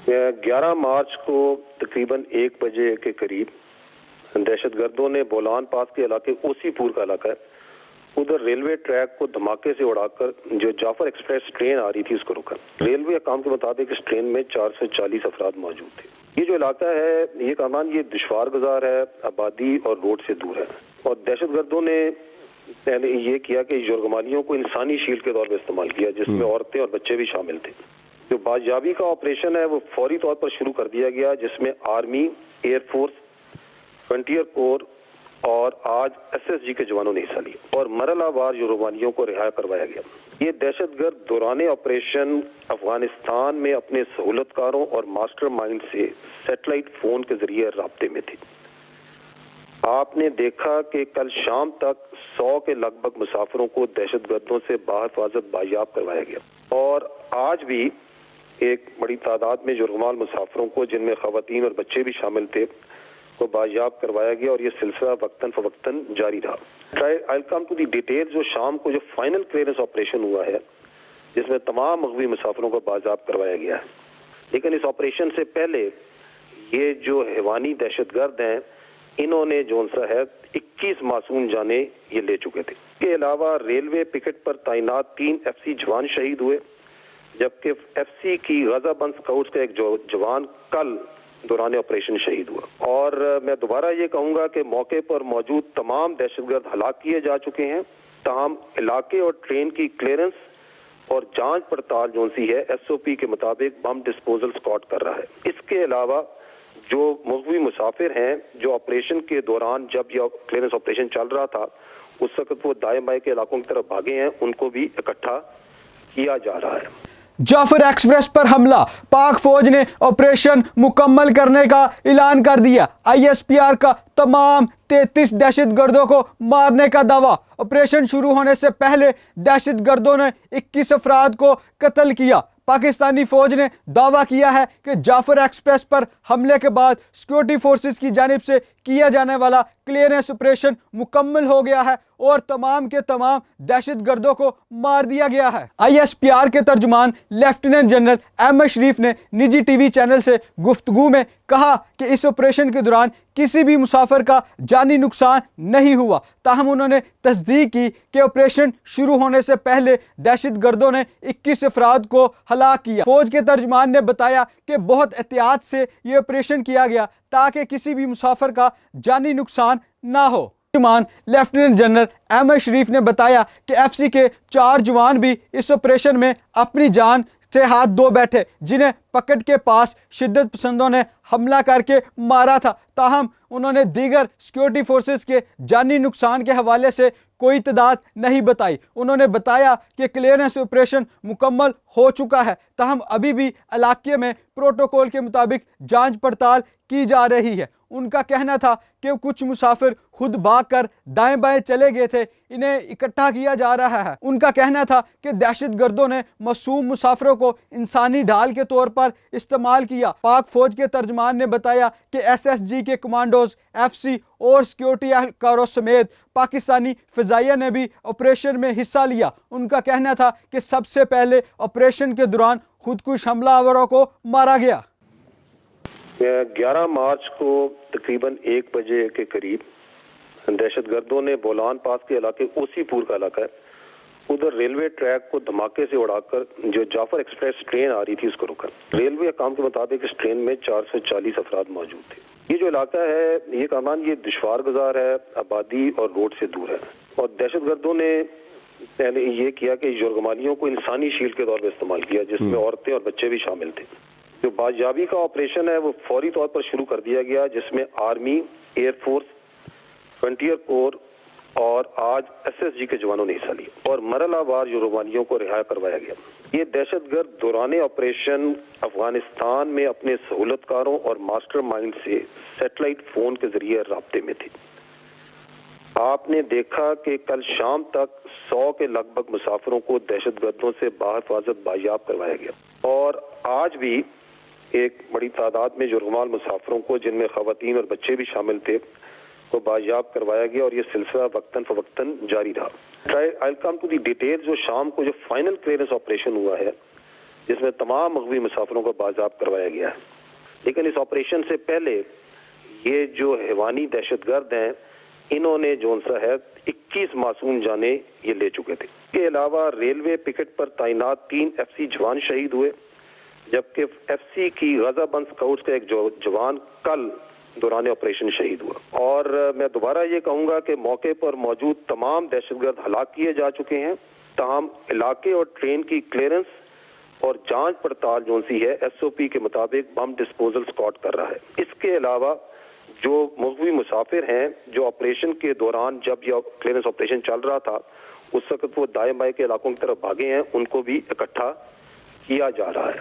11 مارچ کو تقریباً 1 بجے کے قریب دہشت گردوں نے بولان پاس کے علاقے اوسی پور کا علاقہ ہے ادھر ریلوے ٹریک کو دھماکے سے اڑا کر جو جعفر ایکسپریس ٹرین آ رہی تھی اس کو روکا۔ ریلوے حکام کے مطابق اس ٹرین میں 440 افراد موجود تھے۔ یہ جو علاقہ ہے یہ کامان یہ دشوار گزار ہے، آبادی اور روڈ سے دور ہے، اور دہشت گردوں نے پہلے یہ کیا کہ یرغمالیوں کو انسانی شیلڈ کے طور پر استعمال کیا، جس میں عورتیں اور بچے بھی شامل تھے۔ جو بازیابی کا آپریشن ہے وہ فوری طور پر شروع کر دیا گیا، جس میں آرمی، ایئر فورس، فرنٹیئر کور اور آج ایس ایس جی کے جوانوں نے حصہ لیا اور مرحلہ وار یرغمالیوں کو رہا کروایا گیا۔ یہ دہشت گرد دوران آپریشن افغانستان میں اپنے سہولت کاروں اور ماسٹر مائنڈ سے سیٹلائٹ فون کے ذریعے رابطے میں تھے۔ آپ نے دیکھا کہ کل شام تک 100 کے لگ بھگ مسافروں کو دہشت گردوں سے بحفاظت بازیاب کروایا گیا، اور آج بھی ایک بڑی تعداد میں یرغمال مسافروں کو، جن میں خواتین اور بچے بھی شامل تھے، کو بازیاب کروایا گیا، اور یہ سلسلہ وقتاً فوقتاً جاری رہا۔ I'll come to the details۔ جو شام کو جو فائنل کلیئرنس آپریشن ہوا ہے جس میں تمام مغوی مسافروں کو بازیاب کروایا گیا ہے، لیکن اس آپریشن سے پہلے یہ جو حیوانی دہشت گرد ہیں انہوں نے جو سا ہے 21 معصوم جانیں یہ لے چکے تھے۔ اس کے علاوہ ریلوے پکٹ پر تعینات 3 ایف سی جوان شہید ہوئے، جبکہ ایف سی کی غزہ بند سکاؤٹس کا ایک جوان کل دوران آپریشن شہید ہوا۔ اور میں دوبارہ یہ کہوں گا کہ موقع پر موجود تمام دہشت گرد ہلاک کیے جا چکے ہیں، تاہم علاقے اور ٹرین کی کلیئرنس اور جانچ پڑتال جو سی ہے ایس او پی کے مطابق بم ڈسپوزل اسکواڈ کر رہا ہے۔ اس کے علاوہ جو مغوی مسافر ہیں جو آپریشن کے دوران جب یہ کلیئرنس آپریشن چل رہا تھا اس وقت وہ دائیں بائیں کے علاقوں کی طرف بھاگے ہیں، ان کو بھی اکٹھا کیا جا رہا ہے۔ جعفر ایکسپریس پر حملہ، پاک فوج نے آپریشن مکمل کرنے کا اعلان کر دیا۔ آئی ایس پی آر کا تمام 33 دہشت گردوں کو مارنے کا دعویٰ۔ آپریشن شروع ہونے سے پہلے دہشت گردوں نے 21 افراد کو قتل کیا۔ پاکستانی فوج نے دعویٰ کیا ہے کہ جعفر ایکسپریس پر حملے کے بعد سیکورٹی فورسز کی جانب سے کیا جانے والا کلیئرنس آپریشن مکمل ہو گیا ہے اور تمام کے تمام دہشت گردوں کو مار دیا گیا ہے۔ آئی ایس پی آر کے ترجمان لیفٹیننٹ جنرل احمد شریف نے نجی ٹی وی چینل سے گفتگو میں کہا کہ اس آپریشن کے دوران کسی بھی مسافر کا جانی نقصان نہیں ہوا، تاہم انہوں نے تصدیق کی کہ آپریشن شروع ہونے سے پہلے دہشت گردوں نے 21 افراد کو ہلاک کیا۔ فوج کے ترجمان نے بتایا کہ بہت احتیاط سے یہ آپریشن کیا گیا تاکہ کسی بھی مسافر کا جانی نقصان نہ ہو۔ لیفٹیننٹ جنرل احمد شریف نے بتایا کہ ایف سی کے 4 جوان بھی اس آپریشن میں اپنی جان سے ہاتھ دھو بیٹھے، جنہیں پکٹ کے پاس شدت پسندوں نے حملہ کر کے مارا تھا، تاہم انہوں نے دیگر سیکورٹی فورسز کے جانی نقصان کے حوالے سے کوئی تعداد نہیں بتائی۔ انہوں نے بتایا کہ کلیئرنس آپریشن مکمل ہو چکا ہے، تاہم ابھی بھی علاقے میں پروٹوکول کے مطابق جانچ پڑتال کی جا رہی ہے۔ ان کا کہنا تھا کہ کچھ مسافر خود بھاگ کر دائیں بائیں چلے گئے تھے، انہیں اکٹھا کیا جا رہا ہے۔ ان کا کہنا تھا کہ دہشت گردوں نے معصوم مسافروں کو انسانی ڈھال کے طور پر استعمال کیا۔ پاک فوج کے ترجمان نے بتایا کہ ایس ایس جی کے کمانڈوز، ایف سی اور سیکورٹی اہلکاروں سمیت پاکستانی فضائیہ نے بھی آپریشن میں حصہ لیا۔ ان کا کہنا تھا کہ سب سے پہلے آپریشن کے دوران خودکش حملہ آوروں کو مارا گیا۔ 11 مارچ کو تقریباً 1 بجے کے قریب دہشت گردوں نے بولان پاس کے علاقے اوسی پور کا علاقہ ہے ادھر ریلوے ٹریک کو دھماکے سے اڑا کر جو جعفر ایکسپریس ٹرین آ رہی تھی اس کو روکا۔ ریلوے حکام کے مطابق اس ٹرین میں 440 افراد موجود تھے۔ یہ جو علاقہ ہے یہ کامان یہ دشوار گزار ہے، آبادی اور روڈ سے دور ہے، اور دہشت گردوں نے پہلے یہ کیا کہ یرغمالیوں کو انسانی شیلڈ کے طور پر استعمال کیا، جس میں عورتیں اور بچے بھی شامل تھے۔ جو بازیابی کا آپریشن ہے وہ فوری طور پر شروع کر دیا گیا، جس میں آرمی، ایئر فورس، فرنٹیئر کور اور آج ایس ایس جی کے جوانوں نے حصہ لیا اور مرحلہ وار یرغمالیوں کو رہا کروایا گیا۔ یہ دہشت گرد دوران آپریشن افغانستان میں اپنے سہولت کاروں اور ماسٹر مائنڈ سے سیٹلائٹ فون کے ذریعے رابطے میں تھے۔ آپ نے دیکھا کہ کل شام تک 100 کے لگ بھگ مسافروں کو دہشت گردوں سے بحفاظت بازیاب کروایا گیا، اور آج بھی ایک بڑی تعداد میں یرغمال مسافروں کو، جن میں خواتین اور بچے بھی شامل تھے، کو بازیاب کروایا گیا، اور یہ سلسلہ وقتاً فوقتاً جاری رہا۔ I'll come to the details۔ جو شام کو جو فائنل کلیئرنس آپریشن ہوا ہے جس میں تمام مغوی مسافروں کو بازیاب کروایا گیا ہے. لیکن اس آپریشن سے پہلے یہ جو حیوانی دہشت گرد ہیں انہوں نے جون سا ہے 21 معصوم جانیں یہ لے چکے تھے. اس کے علاوہ ریلوے پکٹ پر تعینات 3 FC جوان شہید ہوئے، جبکہ FC کی غزہ بند سکاؤٹس کا ایک جوان کل دوران آپریشن شہید ہوا. اور میں دوبارہ یہ کہوں گا کہ موقع پر موجود تمام دہشت گرد ہلاک کیے جا چکے ہیں، تاہم علاقے اور ٹرین کی کلیئرنس اور جانچ پڑتال جو سی ہے SOP کے مطابق بم ڈسپوزل اسکواڈ کر رہا ہے. اس کے علاوہ جو مغوی مسافر ہیں جو آپریشن کے دوران جب یہ کلیئرنس آپریشن چل رہا تھا اس وقت وہ دائیں بائیں کے علاقوں کی طرف بھاگے ہیں، ان کو بھی اکٹھا کیا جا رہا ہے.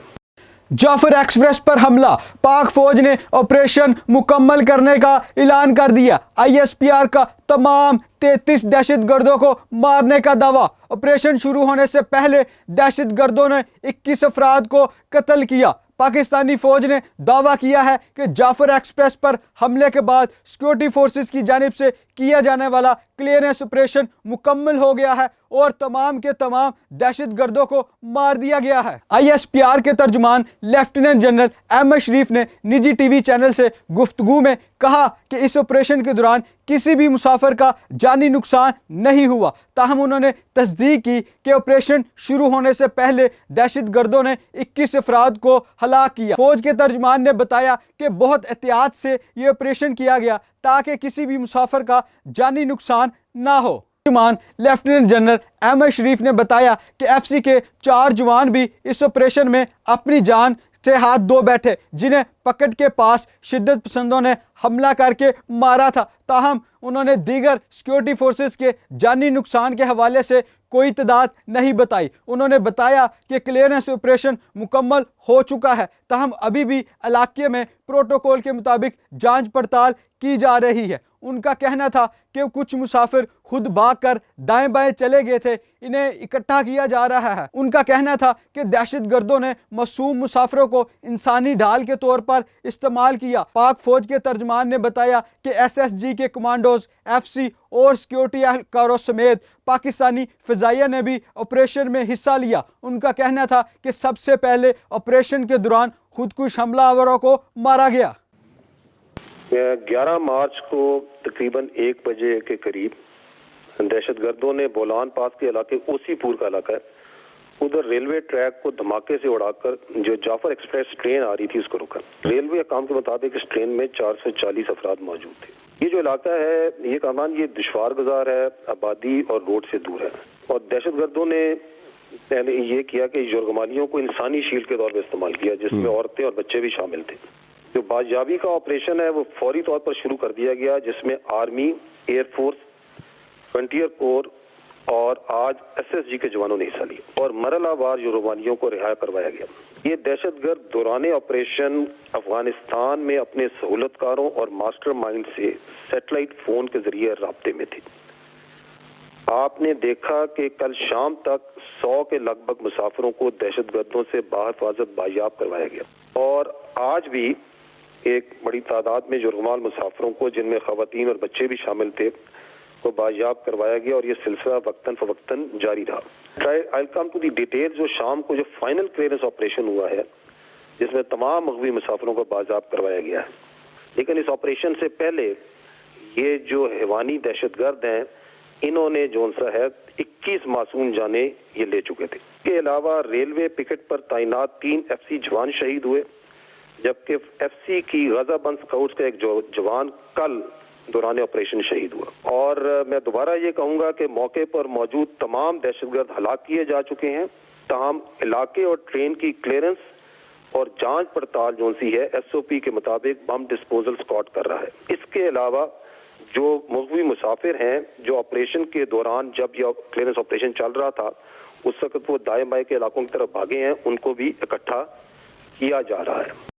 جعفر ایکسپریس پر حملہ، پاک فوج نے آپریشن مکمل کرنے کا اعلان کر دیا. ISPR کا تمام 33 دہشت گردوں کو مارنے کا دعویٰ. آپریشن شروع ہونے سے پہلے دہشت گردوں نے 21 افراد کو قتل کیا. پاکستانی فوج نے دعویٰ کیا ہے کہ جعفر ایکسپریس پر حملے کے بعد سیکورٹی فورسز کی جانب سے کیا جانے والا کلیئرنس آپریشن مکمل ہو گیا ہے اور تمام کے تمام دہشت گردوں کو مار دیا گیا ہے. ISPR کے ترجمان لیفٹیننٹ جنرل احمد شریف نے نجی ٹی وی چینل سے گفتگو میں کہا کہ اس آپریشن کے دوران کسی بھی مسافر کا جانی نقصان نہیں ہوا، تاہم انہوں نے تصدیق کی کہ آپریشن شروع ہونے سے پہلے دہشت گردوں نے 21 افراد کو ہلاک کیا. فوج کے ترجمان نے بتایا کہ بہت احتیاط سے یہ آپریشن کیا گیا تاکہ کسی بھی مسافر کا جانی نقصان نہ ہو. ترجمان لیفٹیننٹ جنرل احمد شریف نے بتایا کہ FC کے 4 جوان بھی اس آپریشن میں اپنی جان سے ہاتھ دھو بیٹھے، جنہیں پکٹ کے پاس شدت پسندوں نے حملہ کر کے مارا تھا، تاہم انہوں نے دیگر سیکورٹی فورسز کے جانی نقصان کے حوالے سے کوئی تعداد نہیں بتائی. انہوں نے بتایا کہ کلیئرنس آپریشن مکمل ہو چکا ہے، تاہم ابھی بھی علاقے میں پروٹوکول کے مطابق جانچ پڑتال کی جا رہی ہے. ان کا کہنا تھا کہ کچھ مسافر خود بھاگ کر دائیں بائیں چلے گئے تھے، انہیں اکٹھا کیا جا رہا ہے. ان کا کہنا تھا کہ دہشت گردوں نے معصوم مسافروں کو انسانی ڈھال کے طور پر استعمال کیا. پاک فوج کے ترجمان نے بتایا کہ SSG کے کمانڈوز، FC اور سیکورٹی اہلکاروں سمیت پاکستانی فضائیہ نے بھی آپریشن میں حصہ لیا. ان کا کہنا تھا کہ سب سے پہلے آپریشن کے دوران خودکش حملہ آوروں کو مارا گیا. 11 مارچ کو تقریباً 1 بجے کے قریب دہشت گردوں نے بولان پاس کے علاقے اوسی پور کا علاقہ ہے، ادھر ریلوے ٹریک کو دھماکے سے اڑا کر جو جعفر ایکسپریس ٹرین آ رہی تھی اس کو روکا. ریلوے حکام کے مطابق اس ٹرین میں 440 افراد موجود تھے. یہ جو علاقہ ہے یہ کامان یہ دشوار گزار ہے، آبادی اور روڈ سے دور ہے، اور دہشت گردوں نے پہلے یہ کیا کہ یرغمالیوں کو انسانی شیلڈ کے طور پر استعمال کیا، جس میں عورتیں اور بچے بھی شامل تھے. جو بازیابی کا آپریشن ہے وہ فوری طور پر شروع کر دیا گیا، جس میں آرمی، ایئر فورس، فرنٹیئر کور اور آج SSG کے جوانوں نے حصہ لیا اور مرحلہ وار یرغمالیوں کو رہا کروایا گیا. یہ دہشت گرد دوران آپریشن افغانستان میں اپنے سہولت کاروں اور ماسٹر مائنڈ سے سیٹلائٹ فون کے ذریعے رابطے میں تھے. آپ نے دیکھا کہ کل شام تک 100 کے لگ بھگ مسافروں کو دہشت گردوں سے بحفاظت بازیاب کروایا گیا، اور آج بھی ایک بڑی تعداد میں یرغمال مسافروں کو، جن میں خواتین اور بچے بھی شامل تھے، کو بازیاب کروایا گیا، اور یہ سلسلہ وقتاً فوقتاً جاری رہا. I'll come to the details. جو شام کو جو فائنل کلیئرنس آپریشن ہوا ہے جس میں تمام مغوی مسافروں کو بازیاب کروایا گیا ہے، لیکن اس آپریشن سے پہلے یہ جو حیوانی دہشت گرد ہیں انہوں نے جون سا ہے 21 معصوم جانیں یہ لے چکے تھے. اس کے علاوہ ریلوے پکٹ پر تعینات 3 FC جوان شہید ہوئے، جبکہ FC کی غزہ بند سکاؤٹس کا ایک جوان کل دوران آپریشن شہید ہوا. اور میں دوبارہ یہ کہوں گا کہ موقع پر موجود تمام دہشت گرد ہلاک کیے جا چکے ہیں، تاہم علاقے اور ٹرین کی کلیئرنس اور جانچ پڑتال جو سی ہے SOP کے مطابق بم ڈسپوزل اسکواڈ کر رہا ہے. اس کے علاوہ جو مغوی مسافر ہیں جو آپریشن کے دوران جب یہ کلیئرنس آپریشن چل رہا تھا اس وقت وہ دائیں بائیں کے علاقوں کی طرف بھاگے ہیں، ان کو بھی اکٹھا کیا جا رہا ہے.